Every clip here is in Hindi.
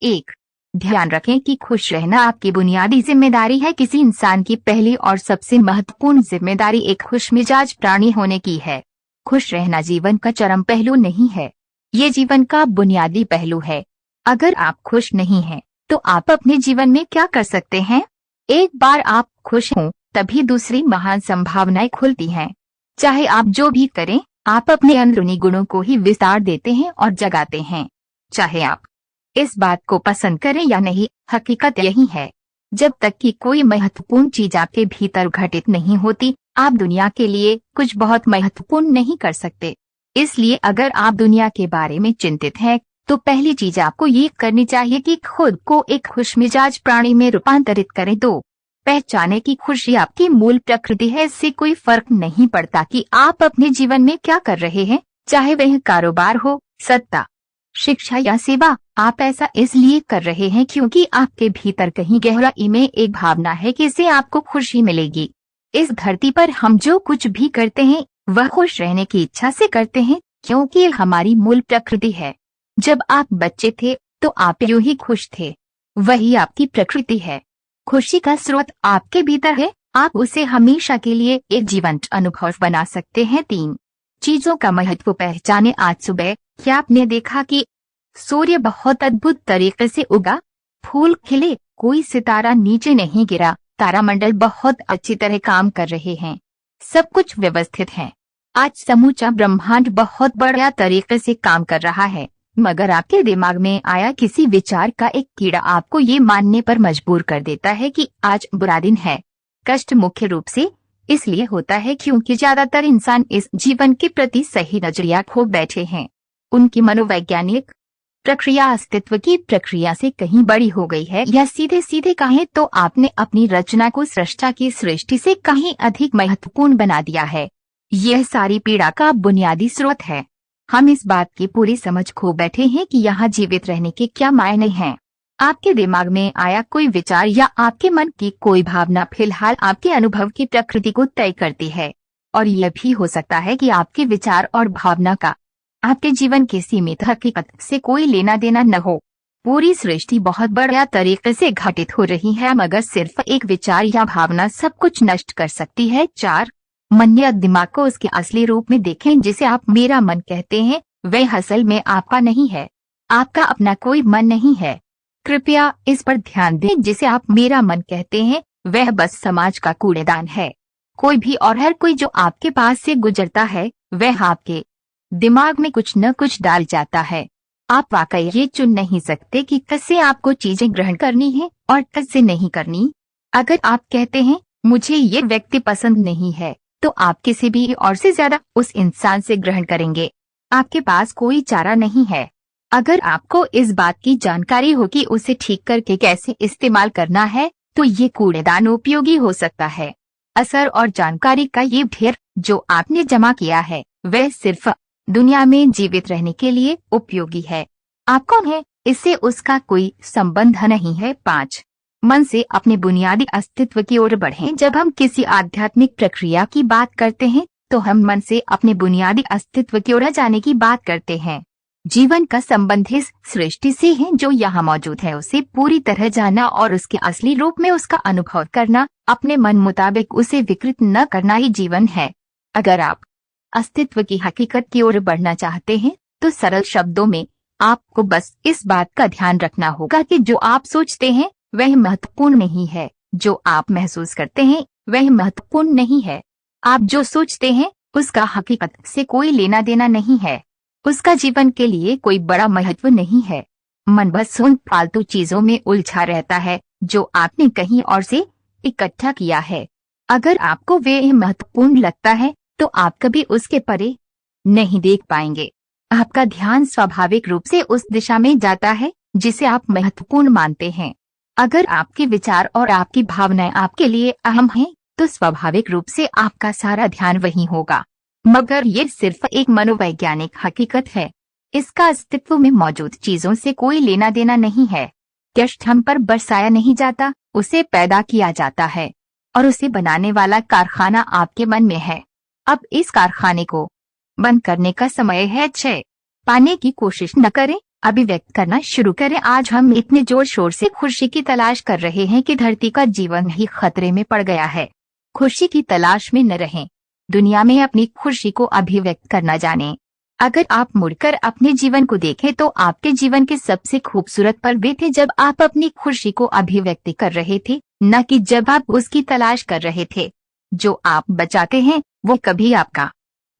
एक, ध्यान रखें कि खुश रहना आपकी बुनियादी जिम्मेदारी है। किसी इंसान की पहली और सबसे महत्वपूर्ण जिम्मेदारी एक खुशमिजाज प्राणी होने की है। खुश रहना जीवन का चरम पहलू नहीं है, ये जीवन का बुनियादी पहलू है। अगर आप खुश नहीं हैं, तो आप अपने जीवन में क्या कर सकते हैं? एक बार आप खुश हों, तभी दूसरी महान संभावनाएं खुलती हैं। चाहे आप जो भी करें, आप अपने अंदरूनी गुणों को ही विस्तार देते हैं और जगाते हैं। चाहे आप इस बात को पसंद करें या नहीं, हकीकत यही है। जब तक कि कोई महत्वपूर्ण चीज आपके भीतर घटित नहीं होती, आप दुनिया के लिए कुछ बहुत महत्वपूर्ण नहीं कर सकते। इसलिए अगर आप दुनिया के बारे में चिंतित हैं, तो पहली चीज आपको ये करनी चाहिए कि खुद को एक खुशमिजाज प्राणी में रूपांतरित करें। दो, पहचाने की खुशी आपकी मूल प्रकृति है। इससे कोई फर्क नहीं पड़ता कि आप अपने जीवन में क्या कर रहे हैं, चाहे वह कारोबार हो, सत्ता, शिक्षा या सेवा। आप ऐसा इसलिए कर रहे हैं क्योंकि आपके भीतर कहीं गहराई में एक भावना है कि इससे आपको खुशी मिलेगी। इस धरती पर हम जो कुछ भी करते हैं, वह खुश रहने की इच्छा से करते हैं, क्योंकि यह हमारी मूल प्रकृति है। जब आप बच्चे थे, तो आप यूं ही खुश थे। वही आपकी प्रकृति है। खुशी का स्रोत आपके भीतर है। आप उसे हमेशा के लिए एक जीवंत अनुभव बना सकते हैं। तीन, चीजों का महत्व पहचाने। आज सुबह क्या आपने देखा कि सूर्य बहुत अद्भुत तरीके से उगा? फूल खिले, कोई सितारा नीचे नहीं गिरा। तारामंडल बहुत अच्छी तरह काम कर रहे हैं, सब कुछ व्यवस्थित है। आज समूचा ब्रह्मांड बहुत बढ़िया तरीके से काम कर रहा है। मगर आपके दिमाग में आया किसी विचार का एक कीड़ा आपको ये मानने पर मजबूर कर देता है कि आज बुरा दिन है। कष्ट मुख्य रूप से इसलिए होता है क्योंकि ज्यादातर इंसान इस जीवन के प्रति सही नजरिया खो बैठे हैं। उनकी मनोवैज्ञानिक प्रक्रिया अस्तित्व की प्रक्रिया से कहीं बड़ी हो गई है, या सीधे सीधे कहें तो आपने अपनी रचना को सृष्टा की सृष्टि से कहीं अधिक महत्वपूर्ण बना दिया है। यह सारी पीड़ा का बुनियादी स्रोत है। हम इस बात की पूरी समझ खो बैठे हैं कि यहाँ जीवित रहने के क्या मायने हैं। आपके दिमाग में आया कोई विचार या आपके मन की कोई भावना फिलहाल आपके अनुभव की प्रकृति को तय करती है। और यह भी हो सकता है कि आपके विचार और भावना का आपके जीवन की सीमित हकीकत से कोई लेना देना न हो। पूरी सृष्टि बहुत बढ़िया तरीके से घटित हो रही है, मगर सिर्फ एक विचार या भावना सब कुछ नष्ट कर सकती है। चार, मन या दिमाग को उसके असली रूप में देखें। जिसे आप मेरा मन कहते हैं, वह असल में आपका नहीं है। आपका अपना कोई मन नहीं है। कृपया इस पर ध्यान दें। जिसे आप मेरा मन कहते हैं, वह बस समाज का कूड़ेदान है। कोई भी और हर कोई जो आपके पास से गुजरता है, वह आपके दिमाग में कुछ न कुछ डाल जाता है। आप वाकई ये चुन नहीं सकते कि कैसे आपको चीजें ग्रहण करनी है और कैसे नहीं करनी। अगर आप कहते हैं मुझे ये व्यक्ति पसंद नहीं है, तो आप किसी भी और से ज्यादा उस इंसान से ग्रहण करेंगे। आपके पास कोई चारा नहीं है। अगर आपको इस बात की जानकारी हो कि उसे ठीक करके कैसे इस्तेमाल करना है, तो ये कूड़ेदान उपयोगी हो सकता है। असर और जानकारी का ये ढेर जो आपने जमा किया है, वह सिर्फ दुनिया में जीवित रहने के लिए उपयोगी है। आप कौन है, इससे उसका कोई संबंध नहीं है। पाँच, मन से अपने बुनियादी अस्तित्व की ओर बढ़ें। जब हम किसी आध्यात्मिक प्रक्रिया की बात करते हैं, तो हम मन से अपने बुनियादी अस्तित्व की ओर जाने की बात करते हैं। जीवन का संबंध इस सृष्टि से है जो यहाँ मौजूद है, उसे पूरी तरह जानना और उसके असली रूप में उसका अनुभव करना, अपने मन मुताबिक उसे विकृत न करना ही जीवन है। अगर आप अस्तित्व की हकीकत की ओर बढ़ना चाहते हैं, तो सरल शब्दों में आपको बस इस बात का ध्यान रखना होगा कि जो आप सोचते हैं वह महत्वपूर्ण नहीं है, जो आप महसूस करते हैं वह महत्वपूर्ण नहीं है। आप जो सोचते हैं उसका हकीकत से कोई लेना देना नहीं है, उसका जीवन के लिए कोई बड़ा महत्व नहीं है। मन बस उन फालतू चीजों में उलझा रहता है जो आपने कहीं और से इकट्ठा किया है। अगर आपको वे महत्वपूर्ण लगता है, तो आप कभी उसके परे नहीं देख पाएंगे। आपका ध्यान स्वाभाविक रूप से उस दिशा में जाता है जिसे आप महत्वपूर्ण मानते हैं। अगर आपके विचार और आपकी भावनाएं आपके लिए अहम हैं, तो स्वाभाविक रूप से आपका सारा ध्यान वहीं होगा। मगर ये सिर्फ एक मनोवैज्ञानिक हकीकत है। इसका अस्तित्व में मौजूद चीजों से कोई लेना देना नहीं है। कष्ट हम पर बरसाया नहीं जाता, उसे पैदा किया जाता है, और उसे बनाने वाला कारखाना आपके मन में है। अब इस कारखाने को बंद करने का समय है। 6, पाने की कोशिश न करें। अभिव्यक्त करना शुरू करें। आज हम इतने जोर शोर से खुशी की तलाश कर रहे हैं कि धरती का जीवन ही खतरे में पड़ गया है। खुशी की तलाश में न रहें, दुनिया में अपनी खुशी को अभिव्यक्त करना जानें। अगर आप मुड़कर अपने जीवन को देखें तो आपके जीवन के सबसे खूबसूरत पल वे थे जब आप अपनी खुशी को अभिव्यक्त कर रहे थे, न कि जब आप उसकी तलाश कर रहे थे। जो आप बचाते हैं वो कभी आपका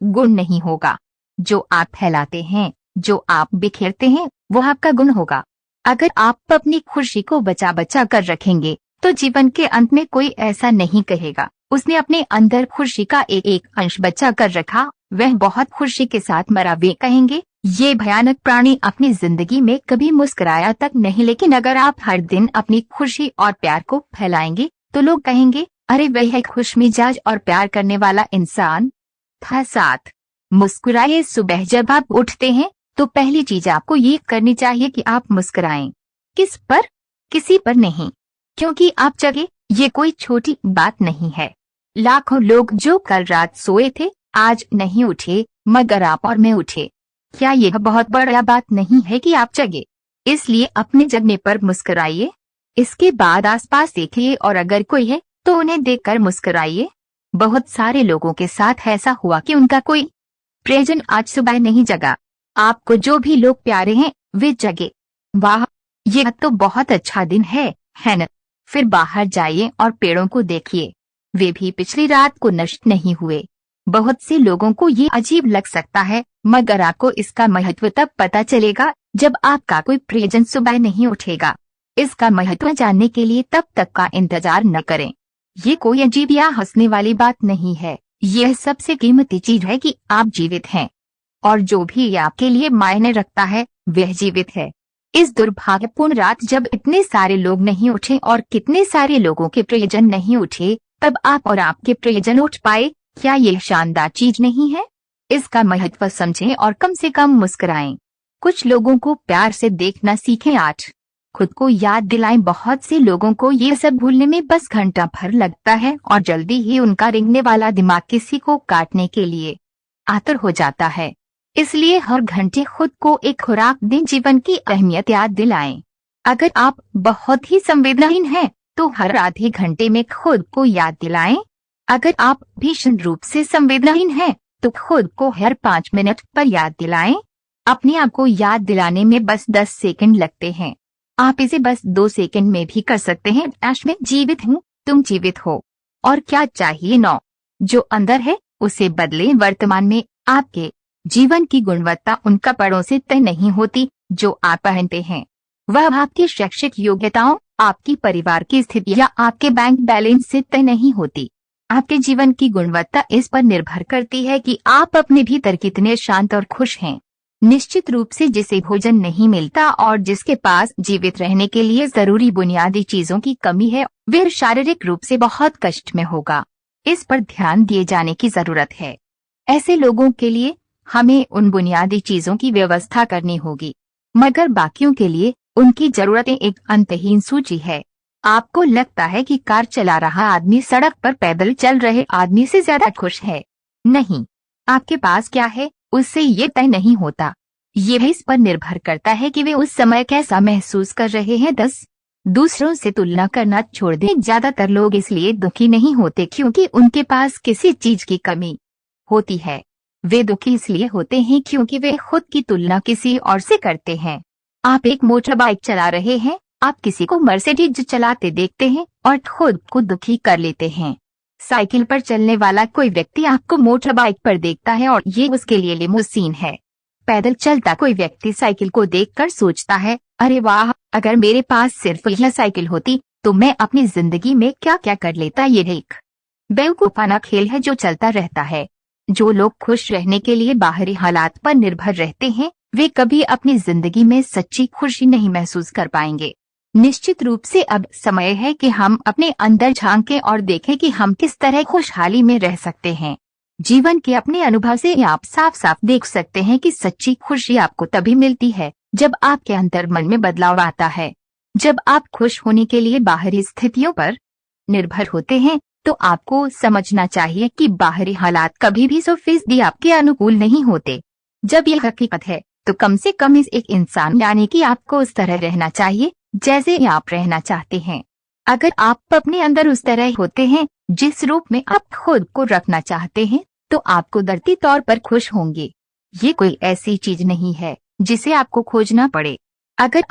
गुण नहीं होगा। जो आप फैलाते हैं, जो आप बिखेरते हैं, वो आपका गुण होगा। अगर आप अपनी खुशी को बचा बचा कर रखेंगे तो जीवन के अंत में कोई ऐसा नहीं कहेगा उसने अपने अंदर खुशी का एक एक अंश बचा कर रखा, वह बहुत खुशी के साथ मरा। वे कहेंगे ये भयानक प्राणी अपनी जिंदगी में कभी मुस्कुराया तक नहीं। लेकिन अगर आप हर दिन अपनी खुशी और प्यार को फैलाएंगे तो लोग कहेंगे अरे वह है खुश मिजाज और प्यार करने वाला इंसान था। 7, मुस्कुराइए। सुबह जब आप उठते हैं तो पहली चीज आपको ये करनी चाहिए कि आप मुस्कुराएं। किस पर? किसी पर नहीं, क्योंकि आप जगे ये कोई छोटी बात नहीं है। लाखों लोग जो कल रात सोए थे आज नहीं उठे, मगर आप और मैं उठे। क्या यह बहुत बड़ा बात नहीं है कि आप जगे? इसलिए अपने जगने पर मुस्कुराइए। इसके बाद आसपास देखिए और अगर कोई है तो उन्हें देखकर मुस्कुराइए। बहुत सारे लोगों के साथ ऐसा हुआ कि उनका कोई प्रियजन आज सुबह नहीं जगा। आपको जो भी लोग प्यारे हैं वे जगे। वाह, यह तो बहुत अच्छा दिन है न? फिर बाहर जाइए और पेड़ों को देखिए, वे भी पिछली रात को नष्ट नहीं हुए। बहुत से लोगों को ये अजीब लग सकता है, मगर आपको इसका महत्व तब पता चलेगा जब आपका कोई प्रियजन सुबह नहीं उठेगा। इसका महत्व जानने के लिए तब तक का इंतजार न करें। ये कोई अजीब या हंसने वाली बात नहीं है। यह सबसे कीमती चीज है कि आप जीवित हैं, और जो भी आपके लिए मायने रखता है वह जीवित है। इस दुर्भाग्यपूर्ण रात जब इतने सारे लोग नहीं उठे और कितने सारे लोगों के प्रियजन नहीं उठे, तब आप और आपके प्रियजन उठ पाए। क्या यह शानदार चीज नहीं है? इसका महत्व समझें और कम से कम मुस्कुराएं। कुछ लोगों को प्यार से देखना सीखें। 8, खुद को याद दिलाएं। बहुत से लोगों को ये सब भूलने में बस घंटा भर लगता है और जल्दी ही उनका रेंगने वाला दिमाग किसी को काटने के लिए आतुर हो जाता है। इसलिए हर घंटे खुद को एक खुराक दें, जीवन की अहमियत याद दिलाएं। अगर आप बहुत ही संवेदनहीन हैं तो हर आधे घंटे में खुद को याद दिलाएं। अगर आप भीषण रूप से संवेदनहीन हैं तो खुद को हर 5 मिनट पर याद दिलाएं। अपने आप को याद दिलाने में बस 10 सेकंड लगते हैं। आप इसे बस 2 सेकंड में भी कर सकते हैं। मैं जीवित हूँ, तुम जीवित हो, और क्या चाहिए? 9, जो अंदर है उसे बदलें। वर्तमान में आपके जीवन की गुणवत्ता उन कपड़ों से तय नहीं होती जो आप पहनते हैं। वह आपकी शैक्षिक योग्यताओं, आपकी परिवार की स्थिति या आपके बैंक बैलेंस से तय नहीं होती। आपके जीवन की गुणवत्ता इस पर निर्भर करती है कि आप अपने भीतर कितने शांत और खुश हैं। निश्चित रूप से जिसे भोजन नहीं मिलता और जिसके पास जीवित रहने के लिए जरूरी बुनियादी चीजों की कमी है, वह शारीरिक रूप से बहुत कष्ट में होगा। इस पर ध्यान दिए जाने की जरूरत है। ऐसे लोगों के लिए हमें उन बुनियादी चीजों की व्यवस्था करनी होगी, मगर बाकियों के लिए उनकी जरूरतें एक अंतहीन सूची है। आपको लगता है कि कार चला रहा आदमी सड़क पर पैदल चल रहे आदमी से ज्यादा खुश है। नहीं, आपके पास क्या है उससे ये तय नहीं होता। ये भी इस पर निर्भर करता है कि वे उस समय कैसा महसूस कर रहे हैं। 10, दूसरों से तुलना करना छोड़ दें। ज्यादातर लोग इसलिए दुखी नहीं होते क्योंकि उनके पास किसी चीज की कमी होती है। वे दुखी इसलिए होते हैं क्योंकि वे खुद की तुलना किसी और से करते हैं। आप एक मोटर बाइक चला रहे हैं, आप किसी को मर्सिडीज चलाते देखते हैं और खुद को दुखी कर लेते हैं। साइकिल पर चलने वाला कोई व्यक्ति आपको मोटर बाइक पर देखता है और ये उसके लिए लिमोसीन है। पैदल चलता कोई व्यक्ति साइकिल को देखकर सोचता है, अरे वाह, अगर मेरे पास सिर्फ यह साइकिल होती तो मैं अपनी जिंदगी में क्या क्या कर लेता। ये एक बेवकूफाना खेल है जो चलता रहता है। जो लोग खुश रहने के लिए बाहरी हालात पर निर्भर रहते हैं वे कभी अपनी जिंदगी में सच्ची खुशी नहीं महसूस कर पाएंगे। निश्चित रूप से अब समय है कि हम अपने अंदर झांकें और देखें कि हम किस तरह खुशहाली में रह सकते हैं। जीवन के अपने अनुभव से आप साफ साफ देख सकते हैं कि सच्ची खुशी आपको तभी मिलती है जब आपके अंतर मन में बदलाव आता है। जब आप खुश होने के लिए बाहरी स्थितियों पर निर्भर होते हैं तो आपको समझना चाहिए कि बाहरी हालात कभी भी 100% आपके अनुकूल नहीं होते। जब यह हकीकत है तो कम से कम इस एक इंसान यानी कि आपको उस तरह रहना चाहिए जैसे आप रहना चाहते हैं। अगर आप अपने अंदर उस तरह होते हैं जिस रूप में आप खुद को रखना चाहते हैं, तो आप कुदरती तौर पर खुश होंगे। ये कोई ऐसी चीज नहीं है जिसे आपको खोजना पड़े। अगर